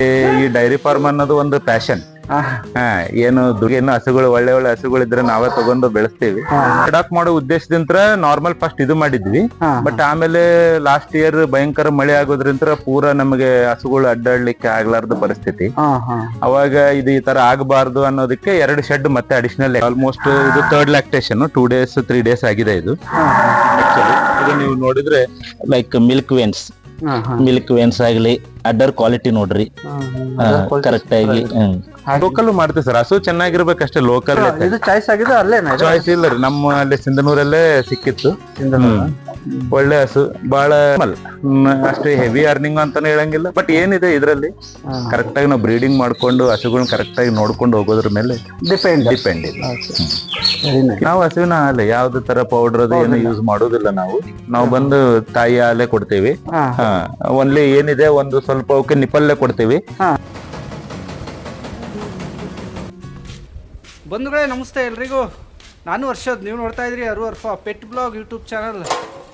ಈ dairy farm ಅನ್ನೋದು ಒಂದು ಪ್ಯಾಷನ್. ಏನು ಹಸುಗಳು ಒಳ್ಳೆ ಹಸುಗಳು ಇದ್ರೆ ನಾವೇ ತಗೊಂಡು ಬೆಳೆಸ್ತೀವಿ. ಅಡಾಪ್ಟ್ ಮಾಡೋ ಉದ್ದೇಶದಿಂದ ನಾರ್ಮಲ್ ಫಸ್ಟ್ ಇದು ಮಾಡಿದ್ವಿ. ಬಟ್ ಆಮೇಲೆ ಲಾಸ್ಟ್ ಇಯರ್ ಭಯಂಕರ ಮಳೆ ಆಗೋದ್ರಿಂದ ಪೂರಾ ನಮಗೆ ಹಸುಗಳು ಅಡ್ಡಾಡ್ಲಿಕ್ಕೆ ಆಗ್ಲಾರ್ದ ಪರಿಸ್ಥಿತಿ. ಅವಾಗ ಇದು ಈ ತರ ಆಗಬಾರ್ದು ಅನ್ನೋದಕ್ಕೆ 2 ಶೆಡ್ ಮತ್ತೆ ಅಡಿಷನಲ್. ಆಲ್ಮೋಸ್ಟ್ ಇದು 3rd ಲ್ಯಾಕ್ಟೇಷನ್ 2 days 3 days ಆಗಿದೆ ಇದು. ಇದು ನೀವು ನೋಡಿದ್ರೆ ಲೈಕ್ ಮಿಲ್ಕ್ ವೇನ್ಸ್ ಆಗ್ಲಿ ಅಡ್ಡರ್ ಕ್ವಾಲಿಟಿ ನೋಡ್ರಿ ಕರೆಕ್ಟ್ ಆಗಿ ಲೋಕಲ್ ಮಾಡ್ತೀವಿ ಸರ್. ಹಸು ಚೆನ್ನಾಗಿರ್ಬೇಕಷ್ಟೇ. ಲೋಕಲ್ ಚಾಯ್ಸ್ ಇಲ್ಲ ರೀ. ನಮ್ಮ ಅಲ್ಲಿ ಸಿಂಧನೂರಲ್ಲೇ ಸಿಕ್ಕಿತ್ತು. ಒಳ್ಳೆ ಹಸು ಬಾಳ ಅಷ್ಟೇ ಹೆವಿ ಅರ್ನಿಂಗ್ ಅಂತಾನೆ ಹೇಳಂಗಿಲ್ಲ. ಬಟ್ ಏನಿದೆ ಇದ್ರಲ್ಲಿ ಕರೆಕ್ಟ್ ಆಗಿ ನಾವು ಬ್ರೀಡಿಂಗ್ ಮಾಡ್ಕೊಂಡು ಹಸುಗಳನ್ನ ಕರೆಕ್ಟ್ ಆಗಿ ನೋಡ್ಕೊಂಡು ಹೋಗೋದ್ರ ಮೇಲೆ ಡಿಪೆಂಡ್ ಇದೆ. ನಾವು ಹಸುವಿನ ಹಾಲೆ ಯಾವ್ದು ತರ ಪೌಡರ್ ಅದು ಏನು ಯೂಸ್ ಮಾಡೋದಿಲ್ಲ. ನಾವು ಬಂದು ತಾಯಿ ಹಾಲೆ ಕೊಡ್ತೀವಿ. ಓನ್ಲಿ ಏನಿದೆ ಒಂದು ಸ್ವಲ್ಪ ಅವಕ್ಕೆ ನಿಪ್ಪಲ್ಲೇ ಕೊಡ್ತೀವಿ. ಬಂಧುಗಳೇ ನಮಸ್ತೆ ಎಲ್ರಿಗೂ. ನಾನು ವರ್ಷದ್ ನೀವು ನೋಡ್ತಾ ಇದ್ರಿ ಅರ್ಫ ಪೆಟ್ ಬ್ಲಾಗ್ ಯೂಟ್ಯೂಬ್ ಚಾನಲ್.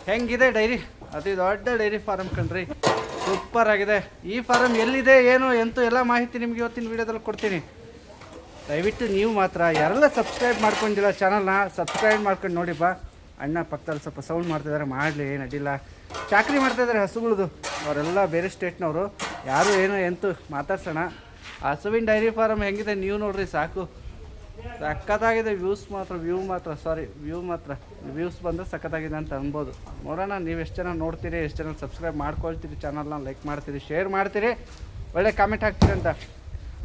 ಹೆಂಗಿದೆ ಡೈರಿ? ಅತಿ ದೊಡ್ಡ ಡೈರಿ ಫಾರಂ ಕಣ್ರಿ. ಸೂಪರ್ ಆಗಿದೆ. ಈ ಫಾರಂ ಎಲ್ಲಿದೆ ಏನು ಎಂತೂ ಎಲ್ಲ ಮಾಹಿತಿ ನಿಮ್ಗೆ ಇವತ್ತಿನ ವಿಡಿಯೋದಲ್ಲಿ ಕೊಡ್ತೀನಿ. ದಯವಿಟ್ಟು ನೀವು ಮಾತ್ರ ಯಾರೆಲ್ಲ ಸಬ್ಸ್ಕ್ರೈಬ್ ಮಾಡ್ಕೊಂಡಿಲ್ಲ ಚಾನಲ್ನ ಸಬ್ಸ್ಕ್ರೈಬ್ ಮಾಡ್ಕೊಂಡು ನೋಡಿ ಬಾ. ಅಣ್ಣ ಪಕ್ಕದಲ್ಲಿ ಸ್ವಲ್ಪ ಸೌಂಡ್ ಮಾಡ್ತಿದ್ದಾರೆ, ಮಾಡಲಿ ಏನು ಅಡ್ಡಿಲ್ಲ. ಚಾಕ್ರಿ ಮಾಡ್ತಾಯಿದ್ದಾರೆ ಹಸುಗಳದು. ಅವರೆಲ್ಲ ಬೇರೆ ಸ್ಟೇಟ್ನವರು. ಯಾರು ಏನೋ ಎಂತೂ ಮಾತಾಡ್ಸೋಣ. ಹಸುವಿನ ಡೈರಿ ಫಾರಂ ಹೆಂಗಿದೆ ನೀವು ನೋಡ್ರಿ ಸಾಕು. ಸಖತ್ತಾಗಿದೆ. ವ್ಯೂಸ್ ಬಂದರೆ ಸಖತ್ತಾಗಿದೆ ಅಂತ ಅನ್ಬೋದು. ನೋಡೋಣ ನೀವು ಎಷ್ಟು ಜನ ನೋಡ್ತೀರಿ, ಎಷ್ಟು ಜನ ಸಬ್ಸ್ಕ್ರೈಬ್ ಮಾಡ್ಕೊಳ್ತೀರಿ, ಚಾನಲ್ನ ಲೈಕ್ ಮಾಡ್ತೀರಿ, ಶೇರ್ ಮಾಡ್ತೀರಿ, ಒಳ್ಳೆ ಕಾಮೆಂಟ್ ಹಾಕ್ತೀರಿ ಅಂತ.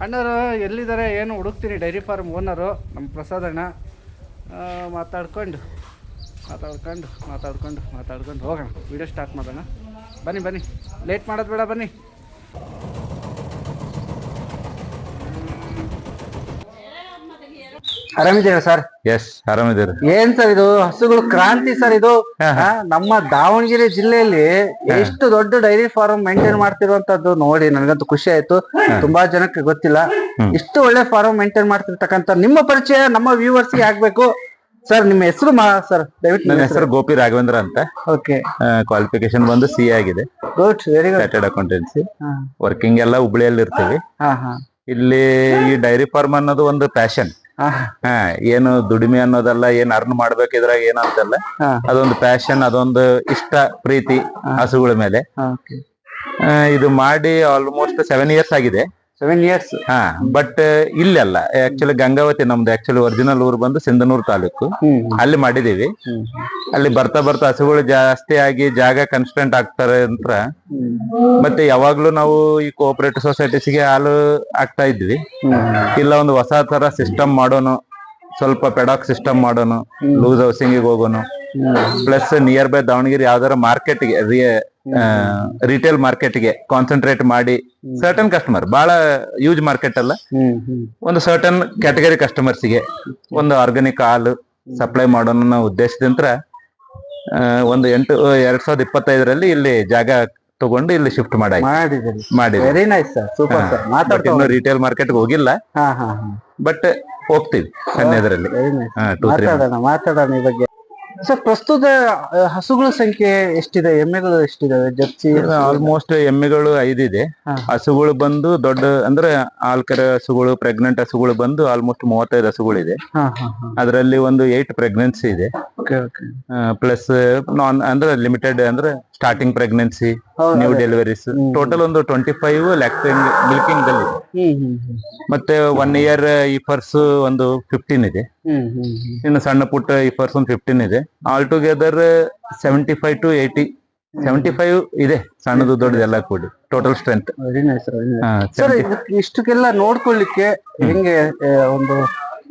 ಅಣ್ಣರು ಎಲ್ಲಿದ್ದಾರೆ ಏನು ಹುಡುಕ್ತೀನಿ. ಡೈರಿ ಫಾರ್ಮ್ ಓನರು ನಮ್ಮ ಪ್ರಸಾದ್ ಅಣ್ಣ. ಮಾತಾಡ್ಕೊಂಡು ಹೋಗೋಣ. ವೀಡಿಯೋ ಸ್ಟಾರ್ಟ್ ಮಾಡೋಣ. ಬನ್ನಿ ಲೇಟ್ ಮಾಡೋದು ಬೇಡ, ಬನ್ನಿ. ಆರಾಮಿದ್ದೀರಾ ಸರ್? ಎಸ್ ಆರಾಮಿದ್ದೀರಿ. ಏನ್ ಸರ್ ಇದು ಹಸುಗಳು ಕ್ರಾಂತಿ ಸರ್ ಇದು. ನಮ್ಮ ದಾವಣಗೆರೆ ಜಿಲ್ಲೆಯಲ್ಲಿ ಎಷ್ಟು ದೊಡ್ಡ ಡೈರಿ ಫಾರ್ಮ್ ಮೇಂಟೈನ್ ಮಾಡ್ತಿರುವಂತದ್ದು ನೋಡಿ ನನಗಂತೂ ಖುಷಿ ಆಯ್ತು. ತುಂಬಾ ಜನಕ್ಕೆ ಗೊತ್ತಿಲ್ಲ ಇಷ್ಟು ಒಳ್ಳೆ ಫಾರ್ಮ್ ಮೇಂಟೈನ್ ಮಾಡ್ತಿರ್ತಕ್ಕಂಥ ನಿಮ್ಮ ಪರಿಚಯ ನಮ್ಮ ವ್ಯೂವರ್ಸ್ ಗೆ ಆಗ್ಬೇಕು ಸರ್. ನಿಮ್ಮ ಹೆಸರು ಸರ್ ದಯವಿಟ್ಟು? ನನ್ನ ಹೆಸರು ಗೋಪಿ ರಾಘವೇಂದ್ರ ಅಂತ. ಓಕೆ. ಕ್ವಾಲಿಫಿಕೇಶನ್ ಬಂದು CA ಆಗಿದೆ. Good, very good. Chartered accountancy. Working ಎಲ್ಲ ಹುಬ್ಳಿಯಲ್ಲಿ ಇರ್ತೀವಿ. ಇಲ್ಲಿ ಈ ಡೈರಿ ಫಾರ್ಮ್ ಅನ್ನೋದು ಒಂದು ಪ್ಯಾಷನ್. ಏನು ದುಡಿಮೆ ಅನ್ನೋದಲ್ಲ, ಏನ್ ಅರ್ನ್ ಮಾಡ್ಬೇಕಿದ್ರಾಗ ಏನಂತಲ್ಲ. ಅದೊಂದು ಪ್ಯಾಷನ್, ಅದೊಂದು ಇಷ್ಟ, ಪ್ರೀತಿ ಹಸುಗಳ ಮೇಲೆ. ಇದು ಮಾಡಿ ಆಲ್ಮೋಸ್ಟ್ 7 years ಆಗಿದೆ. 7 years. ಬಟ್ ಇಲ್ಲೆಲ್ಲ ಆಕ್ಚುಲಿ ಗಂಗಾವತಿ ನಮ್ದು ಆಕ್ಚುಲಿ ಒರಿಜಿನಲ್ ಊರು ಬಂದು ಸಿಂಧನೂರು ತಾಲೂಕು. ಅಲ್ಲಿ ಮಾಡಿದೀವಿ. ಅಲ್ಲಿ ಬರ್ತಾ ಹಸುಗಳು ಜಾಸ್ತಿ ಆಗಿ ಜಾಗ ಕನ್ಸ್ಟೆಂಟ್ ಆಗ್ತಾರೆ ಅಂತ ಮತ್ತೆ ಯಾವಾಗ್ಲೂ ನಾವು ಈ ಕೋಆಪರೇಟಿವ್ ಸೊಸೈಟೀಸ್ಗೆ ಹಾಲು ಆಗ್ತಾ ಇದ್ವಿ. ಇಲ್ಲ ಒಂದು ಹೊಸ ತರ ಸಿಸ್ಟಮ್ ಮಾಡೋನು, ಸ್ವಲ್ಪ ಪೆಡಾಕ್ ಸಿಸ್ಟಮ್ ಮಾಡೋನು, ಲೂಸ್ ಹೌಸಿಂಗ್ ಹೋಗೋನು, ಪ್ಲಸ್ ನಿಯರ್ ಬೈ ದಾವಣಗೆರೆ ಯಾವ್ದಾರ ಮಾರ್ಕೆಟ್ಗೆ ರಿಟೇಲ್ ಮಾರ್ಕೆಟ್ಗೆ ಕಾನ್ಸಂಟ್ರೇಟ್ ಮಾಡಿ ಸರ್ಟನ್ ಕಸ್ಟಮರ್, ಬಹಳ ಯೂಜ್ ಮಾರ್ಕೆಟ್ ಅಲ್ಲ, ಒಂದು ಸರ್ಟನ್ ಕ್ಯಾಟಗರಿ ಕಸ್ಟಮರ್ಸ್ಗೆ ಒಂದು ಆರ್ಗಾನಿಕ್ ಹಾಲು ಸಪ್ಲೈ ಮಾಡೋಣ ಉದ್ದೇಶದಿಂದ ಒಂದು 2025ರಲ್ಲಿ ಇಲ್ಲಿ ಜಾಗ ತಗೊಂಡು ಇಲ್ಲಿ ಶಿಫ್ಟ್ ಮಾಡಿದ್ವಿ. Very nice sir, super sir. ಇನ್ನು ರಿಟೇಲ್ ಮಾರ್ಕೆಟ್ಗೆ ಹೋಗಿಲ್ಲ, ಬಟ್ ಹೋಗ್ತೀವಿ ಸನ್ನೆದರಲ್ಲಿ. ಮಾತಾಡೋಣ ಈ ಬಗ್ಗೆ ಸರ್. ಪ್ರಸ್ತುತ ಹಸುಗಳ ಸಂಖ್ಯೆ ಎಷ್ಟಿದೆ? ಎಮ್ಮೆಗಳು ಎಷ್ಟಿದಾವೆ? ಜರ್ಸಿ ಆಲ್ಮೋಸ್ಟ್ ಎಮ್ಮೆಗಳು 5 ಇದೆ. ಹಸುಗಳು ಬಂದು ದೊಡ್ಡ ಅಂದ್ರೆ ಆಲ್ಕರ ಹಸುಗಳು, ಪ್ರೆಗ್ನೆಂಟ್ ಹಸುಗಳು ಬಂದು ಆಲ್ಮೋಸ್ಟ್ 35 ಹಸುಗಳಿದೆ. ಅದರಲ್ಲಿ ಒಂದು 8 ಪ್ರೆಗ್ನೆನ್ಸಿ ಇದೆ. ಪ್ಲಸ್ ನಾನ್ ಅಂದ್ರೆ ಲಿಮಿಟೆಡ್ ಅಂದ್ರೆ starting pregnancy, new deliveries, total ಒಂದು 25 ಲ್ಯಾಕ್ಟಿಂಗ್ ಮಿಲ್ಕಿಂಗ್ ಅಲ್ಲಿ ಇದೆ. ಮತ್ತೆ 1 year ಈಫರ್ಸ್ ಒಂದು 15 ಇದೆ. ಇನ್ನು ಸಣ್ಣ ಪುಟ್ಟ ಈಫರ್ಸ್ ಒಂದು 15 ಇದೆ. ಆಲ್ ಟುಗೆದರ್ 75 to 80, 75 ಇದೆ ಸಣ್ಣದು ದೊಡ್ಡದೆಲ್ಲ ಕೂಡಿ ಟೋಟಲ್ ಸ್ಟ್ರೆಂತ್. ಸರ್ ಇಷ್ಟಕ್ಕೆಲ್ಲ ನೋಡ್ಕೊಳ್ಳಿಕ್ಕೆ ಹೆಂಗೆ ಒಂದು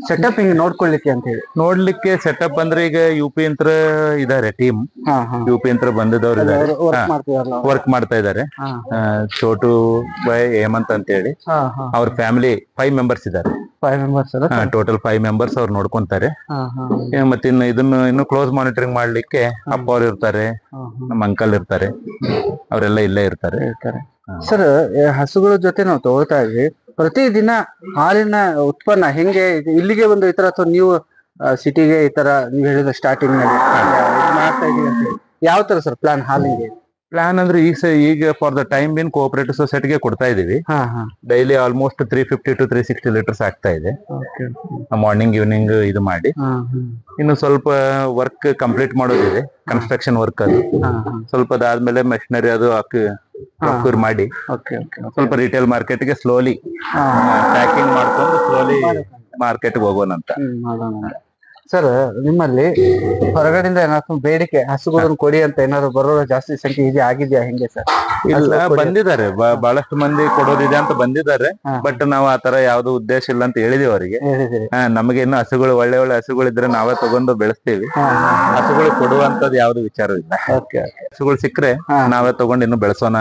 ಸೆಟಪ್ ಹಿಂಗ್ ನೋಡ್ಕೊಳ್ಳಿಕ್ಕೆ ಅಂತ ಹೇಳಿ? ನೋಡ್ಲಿಕ್ಕೆ ಸೆಟಪ್ ಅಂದ್ರೆ ಈಗ UP ಅಂತ ಇದಾರೆ ಟೀಮ್. UP ಅಂತ ಬಂದಿದ್ದವ್ರು ಇದಾರೆ, ವರ್ಕ್ ಮಾಡ್ತಾ ಇದಾರೆ. ಚೋಟು ಬೈ ಹೇಮಂತ್ ಅಂತ ಹೇಳಿ ಅವ್ರ ಫ್ಯಾಮಿಲಿ 5 members ಇದಾರೆ. 5 members ಟೋಟಲ್ 5 members ಅವ್ರು ನೋಡ್ಕೊಂತಾರೆ. ಮತ್ತೆ ಇನ್ನು ಕ್ಲೋಸ್ ಮಾನಿಟರಿಂಗ್ ಮಾಡ್ಲಿಕ್ಕೆ ಅಪ್ಪ ಅವ್ರು ಇರ್ತಾರೆ, ನಮ್ಮ ಅಂಕಲ್ ಇರ್ತಾರೆ, ಅವರೆಲ್ಲ ಇಲ್ಲೇ ಇರ್ತಾರೆ. ಸರ್ ಹಸುಗಳ ಜೊತೆ ನಾವು ತಗೊಳ್ತಾ ಇದ್ವಿ, ಪ್ರತಿದಿನ ಹಾಲಿನ ಉತ್ಪನ್ನ ಹೆಂಗೆ ಇಲ್ಲಿಗೆ ಬಂದು ಈ ತರ ಅಥವಾ ನೀವು ಸಿಟಿಗೆ ಈ ತರ ನೀವು ಹೇಳಿದ ಸ್ಟಾರ್ಟಿಂಗ್ ನಲ್ಲಿ ಮಾಡ್ತಾ ಇದೀವಿ ಅಂತ ಯಾವ ತರ ಸರ್ ಪ್ಲಾನ್ ಹಾಲಿಗೆ? ಪ್ಲಾನ್ ಅಂದ್ರೆ ಈಗ for the time being cooperative ಸೊಸೈಟಿಗೆ ಕೊಡ್ತಾ ಇದೀವಿ. ಹಾ ಹಾ ಡೈಲಿ ಆಲ್ಮೋಸ್ಟ್ 350 to 360 ಲೀಟರ್ಸ್ ಆಗ್ತಾ ಇದೆ ಓಕೆ ಮಾರ್ನಿಂಗ್ ಈವ್ನಿಂಗ್ ಇದು ಮಾಡಿ. ಹಾ ಹಾ ಇನ್ನು ಸ್ವಲ್ಪ ವರ್ಕ್ ಕಂಪ್ಲೀಟ್ ಮಾಡೋದಿದೆ, ಕನ್ಸ್ಟ್ರಕ್ಷನ್ ವರ್ಕ್ ಅದು. ಹಾ ಹಾ ಸ್ವಲ್ಪ ಅದಾದ್ಮೇಲೆ ಮೆಷಿನರಿ ಅದು ಪ್ರೊಕ್ಯೂರ್ ಮಾಡಿ ಓಕೆ ಓಕೆ ಸ್ವಲ್ಪ ರಿಟೇಲ್ ಮಾರ್ಕೆಟ್ಗೆ ಸ್ಲೋಲಿ ಪ್ಯಾಕಿಂಗ್ ಮಾಡ್ಕೊಂಡು ಸ್ಲೋಲಿ ಮಾರ್ಕೆಟ್ಗೆ ಹೋಗೋಣ ಅಂತ. ಸರ್, ನಿಮ್ಮಲ್ಲಿ ಹೊರಗಡೆಯಿಂದ ಏನಾದ್ರು ಬೇಡಿಕೆ ಹಸುಗಳನ್ನು ಕೊಡಿ ಅಂತ ಏನಾದ್ರು ಬರೋರು ಜಾಸ್ತಿ ಸಂಖ್ಯೆ ಇದೆ ಆಗಿದ್ಯಾ ಹೆಂಗೆ ಸರ್? ಇಲ್ಲ, ಬಂದಿದ್ದಾರೆ ಬಹಳಷ್ಟು ಮಂದಿ ಕೊಡೋದಿದೆ ಅಂತ ಬಂದಿದ್ದಾರೆ. ಬಟ್ ನಾವು ಆತರ ಯಾವ್ದು ಉದ್ದೇಶ ಇಲ್ಲ ಅಂತ ಹೇಳಿದೀವಿ ಅವರಿಗೆ. ಹೇಳಿದಿರಿ? ನಮಗೆ ಇನ್ನು ಹಸುಗಳು ಒಳ್ಳೆ ಹಸುಗಳಿದ್ರೆ ನಾವೇ ತಗೊಂಡು ಬೆಳೆಸ್ತೀವಿ. ಹಸುಗಳು ಕೊಡುವಂತದ್ದು ಯಾವ್ದು ವಿಚಾರ ಇಲ್ಲ. ಓಕೆ ಹಸುಗಳು ಸಿಕ್ಕರೆ ನಾವೇ ತಗೊಂಡು ಇನ್ನು ಬೆಳೆಸೋಣ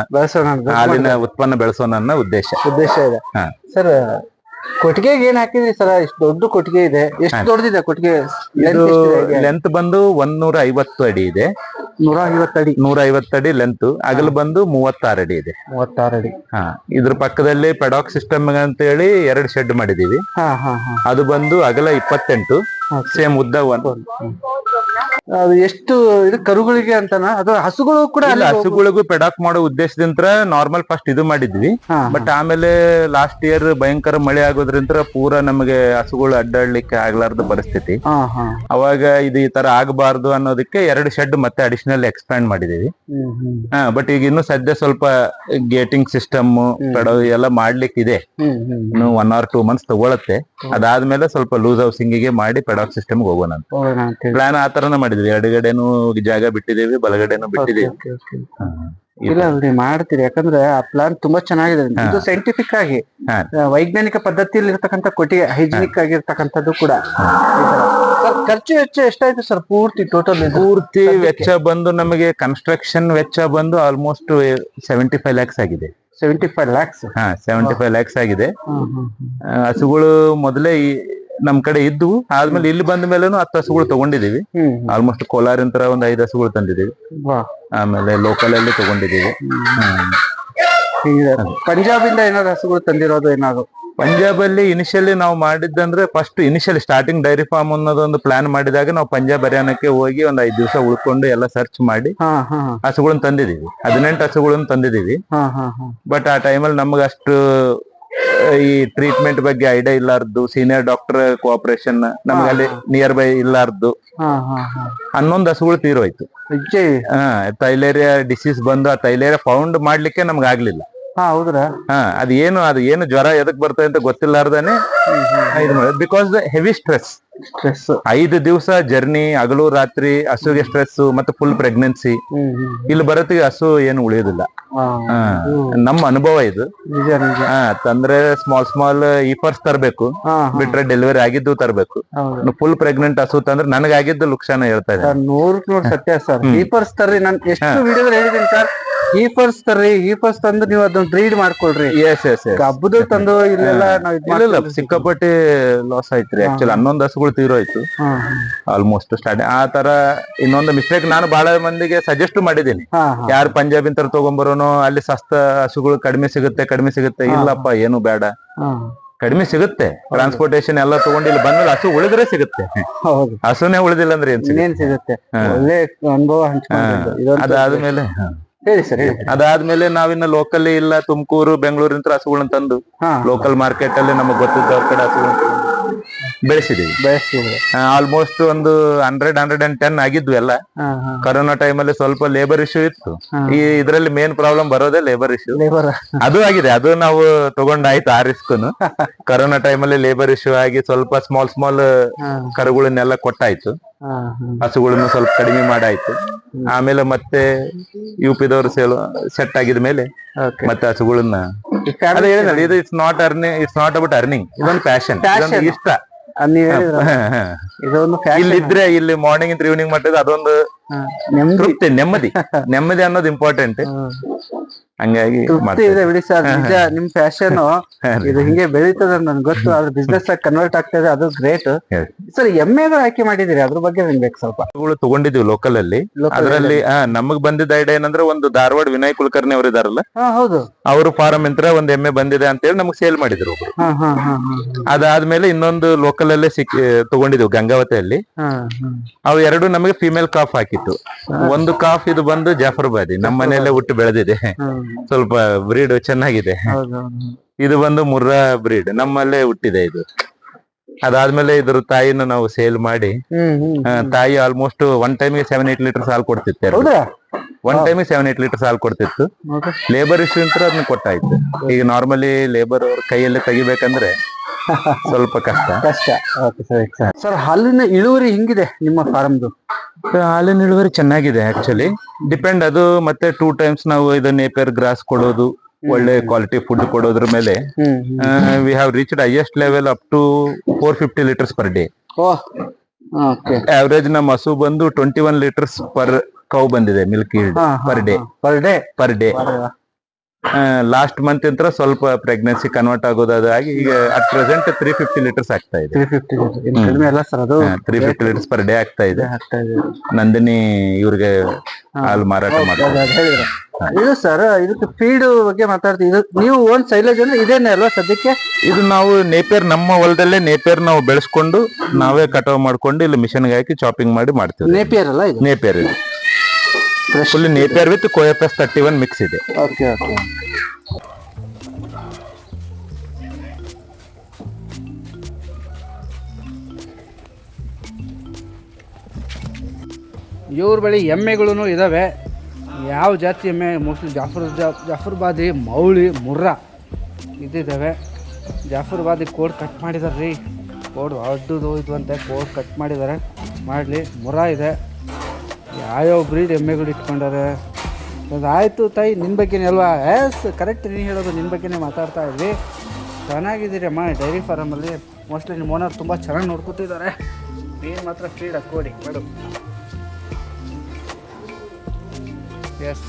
ಅಂತ ಹಾಲಿನ ಉತ್ಪನ್ನ ಬೆಳೆಸೋಣ ಅನ್ನೋ ಉದ್ದೇಶ ಇದೆ. ಸರ್, ಕೊಟ್ಟಿಗೆಗೆ ಏನ್ ಹಾಕಿದ್ರಿ ಸರ್? ಇಷ್ಟು ದೊಡ್ಡ ಕೊಟ್ಟಿಗೆ ಇದೆ, ಎಷ್ಟು ದೊಡ್ಡದಿದೆ ಕೊಟ್ಟಿಗೆ? ಲೆಂತ್ ಬಂದು 150 ಅಡಿ ಇದೆ. 150 ಅಡಿ? 150 ಅಡಿ ಲೆಂತ್. ಅಗಲ ಬಂದು 36 ಅಡಿ ಇದೆ. 36 ಅಡಿ. ಇದ್ರ ಪಕ್ಕದಲ್ಲಿ ಪೆಡಾಕ್ ಸಿಸ್ಟಮ್ ಅಂತ ಹೇಳಿ 2 ಶೆಡ್ ಮಾಡಿದೀವಿ. ಅದು ಬಂದು ಅಗಲ 28, ಸೇಮ್ ಉದ್ದ 1. ಅದು ಎಷ್ಟು ಇದು ಕರುಗಳಿಗೆ ಅಂತನಾ ಅಥವಾ ಹಸುಗಳು ಕೂಡ? ಹಸುಗಳಿಗೂ ಪೆಡಾಕ್ ಮಾಡೋ ಉದ್ದೇಶದಿಂದ ನಾರ್ಮಲ್ ಫಸ್ಟ್ ಇದು ಮಾಡಿದ್ವಿ. ಬಟ್ ಆಮೇಲೆ ಲಾಸ್ಟ್ ಇಯರ್ ಭಯಂಕರ ಮಳೆ ಆಗೋದ್ರಿಂದ ಪೂರಾ ನಮಗೆ ಹಸುಗಳು ಅಡ್ಡಾಡ್ಲಿಕ್ಕೆ ಆಗ್ಲಾರ್ದ ಪರಿಸ್ಥಿತಿ. ಅವಾಗ ಇದು ಈ ತರ ಆಗಬಾರ್ದು ಅನ್ನೋದಕ್ಕೆ 2 ಶೆಡ್ ಮತ್ತೆ ಅಡಿಷನಲ್ ಎಕ್ಸ್ಪ್ಯಾಂಡ್ ಮಾಡಿದೀವಿ. ಬಟ್ ಈಗ ಇನ್ನು ಸದ್ಯ ಸ್ವಲ್ಪ ಗೇಟಿಂಗ್ ಸಿಸ್ಟಮ್ ಎಲ್ಲ ಮಾಡ್ಲಿಕ್ಕೆ ಇದೆ. ಇನ್ನು 1 or 2 months ತಗೊಳತ್ತೆ. ಅದಾದ್ಮೇಲೆ ಸ್ವಲ್ಪ ಲೂಸ್ ಹೌಸಿಂಗಿಗೆ ಮಾಡಿ ಪೆಡಾಕ್ ಸಿಸ್ಟಮ್ ಹೋಗೋಣ ಅಂತ ಪ್ಲಾನ್ ಆ ತರನ ಮಾಡಿದ್ವಿ. ಎಡಗಡೆನು ಜಾಗ ಬಿಟ್ಟಿದೀವಿ, ಬಲಗಡೆನು ಬಿಟ್ಟಿದೀವಿ. ಇಲ್ಲ ಅಲ್ರಿ, ಮಾಡ್ತೀರಿ. ಯಾಕಂದ್ರೆ ಆ ಪ್ಲಾನ್ ತುಂಬಾ ಚೆನ್ನಾಗಿದೆ. ಇದು ಸೈಂಟಿಫಿಕ್ ಆಗಿ ವೈಜ್ಞಾನಿಕ ಪದ್ಧತಿಯಲ್ಲಿ ಇರ್ತಕ್ಕಂಥ ಕೊಟ್ಟಿಗೆ, ಹೈಜಿನಿಕ್ ಆಗಿರ್ತಕ್ಕಂಥದ್ದು ಕೂಡ. ಖರ್ಚು ವೆಚ್ಚ ಎಷ್ಟಾಯ್ತು ಸರ್ ಪೂರ್ತಿ ಪೂರ್ತಿ ವೆಚ್ಚ ಬಂದು ನಮಗೆ ಕನ್ಸ್ಟ್ರಕ್ಷನ್ ವೆಚ್ಚ ಬಂದು ಆಲ್ಮೋಸ್ಟ್ 75 lakhs ಆಗಿದೆ. 75 lakhs? 75 lakhs ಆಗಿದೆ. ಹಸುಗಳು ಮೊದಲೇ ನಮ್ ಕಡೆ ಇದ್ವು. ಆದ್ಮೇಲೆ ಇಲ್ಲಿ ಬಂದ ಮೇಲೆನು 10 ಹಸುಗಳು ತಗೊಂಡಿದೀವಿ. ಆಲ್ಮೋಸ್ಟ್ ಕೋಲಾರಿಂತರ 5 ಹಸುಗಳು ತಂದಿದೀವಿ. ಆಮೇಲೆ ಲೋಕಲ್ ಅಲ್ಲಿ ತಗೊಂಡಿದೀವಿ. ಪಂಜಾಬ್ ಇಂದ ಏನಾದ್ರು ಹಸುಗಳು ತಂದಿರೋದು? ಏನಾದ್ರು ಪಂಜಾಬ್ ಅಲ್ಲಿ ಇನಿಷಿಯಲಿ ನಾವು ಮಾಡಿದ್ದಂದ್ರೆ first initially starting dairy farm ಅನ್ನೋದೊಂದು ಪ್ಲಾನ್ ಮಾಡಿದಾಗ ನಾವು ಪಂಜಾಬ್ ಹರಿಯಾಣಕ್ಕೆ ಹೋಗಿ 5 ದಿವಸ ಉಳ್ಕೊಂಡು ಎಲ್ಲ ಸರ್ಚ್ ಮಾಡಿ ಹಸುಗಳನ್ನ ತಂದಿದೀವಿ. 18 ಹಸುಗಳನ್ನ ತಂದಿದೀವಿ. ಬಟ್ ಆ ಟೈಮಲ್ಲಿ ನಮ್ಗೆ ಅಷ್ಟು ಈ ಟ್ರೀಟ್ಮೆಂಟ್ ಬಗ್ಗೆ ಐಡಿಯಾ ಇಲ್ಲಾರ್ದು, ಸೀನಿಯರ್ ಡಾಕ್ಟರ್ ಕೋಆಪರೇಷನ್ ನಮ್ಗೆ ಅಲ್ಲಿ ನಿಯರ್ ಬೈ ಇಲ್ಲಾರ್ದು 11 ಹಸುಗಳು ತೀರೋಯ್ತು. ಥೈಲೇರಿಯಾ ಡಿಸೀಸ್ ಬಂದು ಆ ಥೈಲೇರಿಯಾ ಫೌಂಡ್ ಮಾಡ್ಲಿಕ್ಕೆ ನಮ್ಗೆ ಆಗ್ಲಿಲ್ಲ. ಹೌದ್ರಾ? ಅದೇನು ಜ್ವರ ಎದಕ್ ಬರ್ತದೆ ಅಂತ ಗೊತ್ತಿಲ್ಲಾರ್ದೇನೆ ಇದು ಮಾಡಿದ್. ಬಿಕಾಸ್ ಹೆವಿ ಸ್ಟ್ರೆಸ್ 5 ದಿವಸ ಜರ್ನಿ, ಹಗಲು ರಾತ್ರಿ, ಹಸುಗೆ ಸ್ಟ್ರೆಸ್ ಮತ್ತೆ ಫುಲ್ ಪ್ರೆಗ್ನೆನ್ಸಿ. ಇಲ್ಲಿ ಬರತ್ತಿಗೆ ಹಸು ಏನು ಉಳಿಯೋದಿಲ್ಲ. ನಮ್ಮ ಅನುಭವ ಇದು. ತಂದ್ರೆ ಸ್ಮಾಲ್ ಈಫರ್ಸ್ ತರಬೇಕು, ಬಿಟ್ರೆ ಡೆಲಿವರಿ ಆಗಿದ್ದು ತರಬೇಕು. ಫುಲ್ ಪ್ರೆಗ್ನೆಂಟ್ ಹಸು ತಂದ್ರೆ ನನಗಾಗಿದ್ದು ಲುಕ್ಷಾನ ಹೇಳ್ತಾ ಇದೆ. 100% ಸತ್ಯ ಸರ್. ಈಫರ್ಸ್ ತರ್ರಿ, ನಾನು ಎಷ್ಟು ವಿಡಿಯೋದಲ್ಲಿ ಹೇಳಿದ್ದೀನಿ ಸರ್. ಈಫರ್ಸ್ ತರ್ರಿ, ಈಫರ್ಸ್ ತಂದು ನೀವು ಅದನ್ನ ಬ್ರೀಡ್ ಮಾಡ್ಕೊಳ್ರಿ. ಹಬ್ಬದ ತಂದು ಇಲ್ಲೆಲ್ಲ ಸಿಕ್ಕಾಪಟ್ಟಿ ಲಾಸ್ ಆಯ್ತ್ರಿ. ಆಕ್ಚುಲಿ 11 ಹಸುಗಳು ತೀರೋಯ್ತು ಆಲ್ಮೋಸ್ಟ್ ಸ್ಟಾರ್ಟ್. ಆ ತರ ಇನ್ನೊಂದು ಮಿಸ್ಟೇಕ್ ನಾನು ಬಹಳ ಮಂದಿಗೆ ಸಜೆಸ್ಟ್ ಮಾಡಿದ್ದೀನಿ. ಯಾರು ಪಂಜಾಬಿನ ತರ ತಗೊಂಡ್ಬರೋನೋ ಅಲ್ಲಿ ಸಸ್ತ ಹಸುಗಳು ಕಡಿಮೆ ಸಿಗುತ್ತೆ. ಇಲ್ಲಪ್ಪ, ಏನು ಬೇಡ, ಕಡಿಮೆ ಸಿಗುತ್ತೆ. ಟ್ರಾನ್ಸ್ಪೋರ್ಟೇಶನ್ ಎಲ್ಲ ತಗೊಂಡು ಇಲ್ಲಿ ಬಂದ್ಮೇಲೆ ಹಸು ಉಳಿದ್ರೆ ಸಿಗುತ್ತೆ. ಹಸುನೇ ಉಳಿದಿಲ್ಲ ಅಂದ್ರೆ ಏನ್ ಸಿಗುತ್ತೆ? ಒಳ್ಳೆ ಅನುಭವ ಹಂಚ್ಕೊಂಡು ಅದಾದ್ಮೇಲೆ ಹೇಳಿ ಸರ್. ಅದಾದ್ಮೇಲೆ ನಾವಿನ್ನ ಲೋಕಲ್ ಇಲ್ಲ ತುಮಕೂರು, ಬೆಂಗಳೂರಿನ ಹಸುಗಳನ್ನ ತಂದು ಲೋಕಲ್ ಮಾರ್ಕೆಟ್ ಅಲ್ಲಿ ನಮಗ್ ಗೊತ್ತಿದ್ದವ್ರ ಕಡೆ ಹಸುಗಳನ್ನ ಬೆಳೆಸಿದೀವಿ. ಆಲ್ಮೋಸ್ಟ್ ಒಂದು 110 ಆಗಿದ್ವು ಎಲ್ಲ. ಕೊರೋನಾ ಟೈಮಲ್ಲಿ ಸ್ವಲ್ಪ ಲೇಬರ್ ಇಶ್ಯೂ ಇತ್ತು. ಈ ಇದ್ರಲ್ಲಿ ಮೇನ್ ಪ್ರಾಬ್ಲಮ್ ಬರೋದೇ ಲೇಬರ್ ಇಶ್ಯೂ. ಅದು ಆಗಿದೆ, ಅದು ನಾವು ತಗೊಂಡಾಯ್ತು ಆ ರಿಸ್ಕ್ನು. ಕೊರೋನಾ ಟೈಮಲ್ಲಿ ಲೇಬರ್ ಇಶ್ಯೂ ಆಗಿ ಸ್ವಲ್ಪ ಸ್ಮಾಲ್ ಕರುಗಳನ್ನೆಲ್ಲ ಕೊಟ್ಟಾಯ್ತು. ಹಸುಗಳನ್ನು ಸ್ವಲ್ಪ ಕಡಿಮೆ ಮಾಡಾಯ್ತು. ಆಮೇಲೆ ಮತ್ತೆ UP-ದವ್ರು ಸೆಟ್ ಆಗಿದ ಮೇಲೆ ಮತ್ತೆ ಹಸುಗಳನ್ನ ಇದು ಇಟ್ಸ್ ನಾಟ್ ಅಬೌಟ್ ಅರ್ನಿಂಗ್. ಇದೊಂದು ಪ್ಯಾಷನ್, ಇಷ್ಟ. ಇಲ್ಲಿದ್ರೆ ಇಲ್ಲಿ ಮಾರ್ನಿಂಗ್ ಇಂದ ಈವ್ನಿಂಗ್ ಮಾಡಿದ್ರೆ ಅದೊಂದು ತೃಪ್ತಿ, ನೆಮ್ಮದಿ ಅನ್ನೋದು ಇಂಪಾರ್ಟೆಂಟ್. ಹಂಗಾಗಿ ತೃಪ್ತಿ ಇದೆ ಬಿಡಿ ಸರ್. ನಿಜ ನಿಮ್ ಫ್ಯಾಷನ್ ಇದು ಹಿಂಗೆ ಬೆಳೀತದ ನನ್ಗೆ ಗೊತ್ತು. ಅದ್ರ ಬಿಸ್ನೆಸ್ ಆಗಿ ಕನ್ವರ್ಟ್ ಆಗ್ತಾ ಇದೆ, ಅದು ಗ್ರೇಟ್ ಸರ್. ಎಮ್ಮೆಗಳು ಆಯ್ಕೆ ಮಾಡಿದಿರಿ, ಅದ್ರ ಬಗ್ಗೆ ನಿಮ್ಗೆ ಬೇಕು ಸ್ವಲ್ಪ. ತಗೊಂಡಿದ್ವಿ ಲೋಕಲ್ ಅಲ್ಲಿ. ಅದ್ರಲ್ಲಿ ನಮಗ್ ಬಂದಿದ್ದ ಐಡಿಯಾ ಏನಂದ್ರೆ, ಒಂದು ಧಾರವಾಡ ವಿನಯ್ ಕುಲಕರ್ಣಿ ಅವ್ರು ಇದಾರಲ್ಲ, ಹೌದು, ಅವರು ಫಾರಂ ಇಂತ್ರ ಒಂದ್ ಎಮ್ಮೆ ಬಂದಿದೆ ಅಂತ ಹೇಳಿ ನಮಗ್ ಸೇಲ್ ಮಾಡಿದ್ರು ಒಬ್ರು. ಅದಾದ್ಮೇಲೆ ಇನ್ನೊಂದು ಲೋಕಲ್ ಅಲ್ಲೇ ತಗೊಂಡಿದ್ವಿ ಗಂಗಾವತಿಯಲ್ಲಿ. ಅವು ಎರಡು ನಮಗೆ ಫಿಮೇಲ್ ಕಾಫ್ ಹಾಕಿತ್ತು. ಒಂದು ಕಾಫ್ ಇದು ಬಂದು ಜಾಫರ್ಬಾದಿ, ನಮ್ಮ ಮನೆಯಲ್ಲೇ ಹುಟ್ಟು ಬೆಳೆದಿದೆ, ಸ್ವಲ್ಪ ಬ್ರೀಡ್ ಚೆನ್ನಾಗಿದೆ. ಇದು ಬಂದು ಮುರ್ರಾ ಬ್ರೀಡ್, ನಮ್ಮಲ್ಲೇ ಹುಟ್ಟಿದೆ ಇದು. ಅದಾದ್ಮೇಲೆ ಇದ್ರ ತಾಯಿನ ನಾವು ಸೇಲ್ ಮಾಡಿ, ತಾಯಿ ಆಲ್ಮೋಸ್ಟ್ ಒನ್ ಟೈಮ್ಗೆ 7-8 ಲೀಟರ್ ಹಾಲು ಕೊಡ್ತಿತ್ತು. ಒನ್ ಟೈಮ್ 7-8 ಲೀಟರ್ ಹಾಲು ಕೊಡ್ತಿತ್ತು. ಲೇಬರ್ ಇಶ್ಯೂ ಅಂತ ಅದನ್ನ ಕೊಟ್ಟಾಯ್ತು. ಈಗ ನಾರ್ಮಲಿ ಲೇಬರ್ ಅವ್ರ ಕೈಯಲ್ಲೇ ತೆಗಿಬೇಕಂದ್ರೆ ಸ್ವಲ್ಪ ಕಷ್ಟ. ಸರ್, ಹಾಲಿನ ಇಳುವರಿ ಹಿಂಗಿದೆ ನಿಮ್ಮ ಫಾರ್ಮ್ದು? ಹಾಲಿನ ಇಳುವರಿ ಚೆನ್ನಾಗಿದೆ ಆಕ್ಚುಲಿ. ಡಿಪೆಂಡ್ ಅದು, ಮತ್ತೆ 2 ಟೈಮ್ಸ್ ನಾವು ಇದು ನೇಪಿಯರ್ ಗ್ರಾಸ್ ಕೊಡೋದು, ಒಳ್ಳೆ ಕ್ವಾಲಿಟಿ ಫುಡ್ ಕೊಡೋದ್ರ ಮೇಲೆ we have reached highest level up to 450 litres per day. Average ನಮ್ಮ ಹಸು ಬಂದು 21 ಲೀಟರ್ಸ್ ಪರ್ ಕೌ ಬಂದಿದೆ milk yield per day. Last month ಅಂತ ಸ್ವಲ್ಪ ಪ್ರೆಗ್ನೆನ್ಸಿ ಕನ್ವರ್ಟ್ ಆಗೋದಾಗಿ ಈಗ ಅಟ್ ಪ್ರೆಸೆಂಟ್ 350 ಲೀಟರ್ಸ್ ಆಗ್ತಾ ಇದೆ. 350 ಲೀಟರ್ಸ್ ಪರ್ ಡೇ ಆಗ್ತಾ ಇದೆ. ನಂದಿನಿ ಇವ್ರಿಗೆ ಹಾಲು ಮಾರಾಟ ಮಾಡ್ತಾರೆ. ಇದು ಸರ್, ಇದಕ್ಕೆ ಫೀಡ್ ಬಗ್ಗೆ ಮಾತಾಡ್ತೀವಿ. ನೀವು ಓನ್ ಸೈಲೇಜ್ ಅಂದ್ರೆ ಇದೇನೆ ಅಲ್ವಾ ಸದ್ಯಕ್ಕೆ? ಇದು ನಾವು ನೇಪಿಯರ್, ನಮ್ಮ ಹೊಲದಲ್ಲೇ ನೇಪಿಯರ್ ನಾವು ಬೆಳೆಸ್ಕೊಂಡು ನಾವೇ ಕಟಾವ್ ಮಾಡ್ಕೊಂಡು ಇಲ್ಲಿ ಮಿಷನ್ಗೆ ಹಾಕಿ ಚಾಪಿಂಗ್ ಮಾಡಿ ಮಾಡ್ತೀವಿ. ನೇಪಿಯರ್ ಅಲ್ಲ ಇದು? ನೇಪಿಯರ್ ಇದು ಫುಲ್ ನೇಪಿಯರ್ ವಿತ್ ಕೋಎಫ್ಎಸ್ 31 ಮಿಕ್ಸ್ ಇದೆ. ಇವ್ರ ಬಳಿ ಎಮ್ಮೆಗಳೂ ಇದಾವೆ. ಯಾವ ಜಾತಿ ಎಮ್ಮೆ? ಮೋಸ್ಟ್ಲಿ ಜಾಫರ್ಬಾದಿ, ಮೌಳಿ, ಮುರ್ರಾ ಇದಿದ್ದಾವೆ. ಜಾಫರ್ಬಾದಿ ಕೋಡ್ ಕಟ್ ಮಾಡಿದಾರೆ ರೀ. ಕೋಡ್ ಅಡ್ಡದು ಇದು ಅಂತೆ, ಕೋಡ್ ಕಟ್ ಮಾಡಿದ್ದಾರೆ. ಮಾಡಲಿ. ಮುರ್ರಾ ಇದೆ. ಯಾವ್ಯಾವ ಬ್ರೀಡ್ ಎಮ್ಮೆಗಳು ಇಟ್ಕೊಂಡಾರೆ. ಅದಾಯಿತು ತಾಯಿ, ನಿನ್ನ ಬಗ್ಗೆನೇ ಅಲ್ವಾ? ಎಸ್, ಕರೆಕ್ಟ್, ನೀನು ಹೇಳೋದು ನಿನ್ನ ಬಗ್ಗೆನೇ ಮಾತಾಡ್ತಾ ಇದ್ವಿ. ಚೆನ್ನಾಗಿದ್ದೀರಮ್ಮ ಡೈರಿ ಫಾರಮಲ್ಲಿ. ಮೋಸ್ಟ್ಲಿ ನಿಮ್ಮ ಓನರ್ ತುಂಬ ಚೆನ್ನಾಗಿ ನೋಡ್ಕೊತಿದ್ದಾರೆ. ನೀನು ಮಾತ್ರ ಫೀಡ್ ಹಾಕ್ಕೊಡಿ ಮೇಡಮ್. ಎಸ್.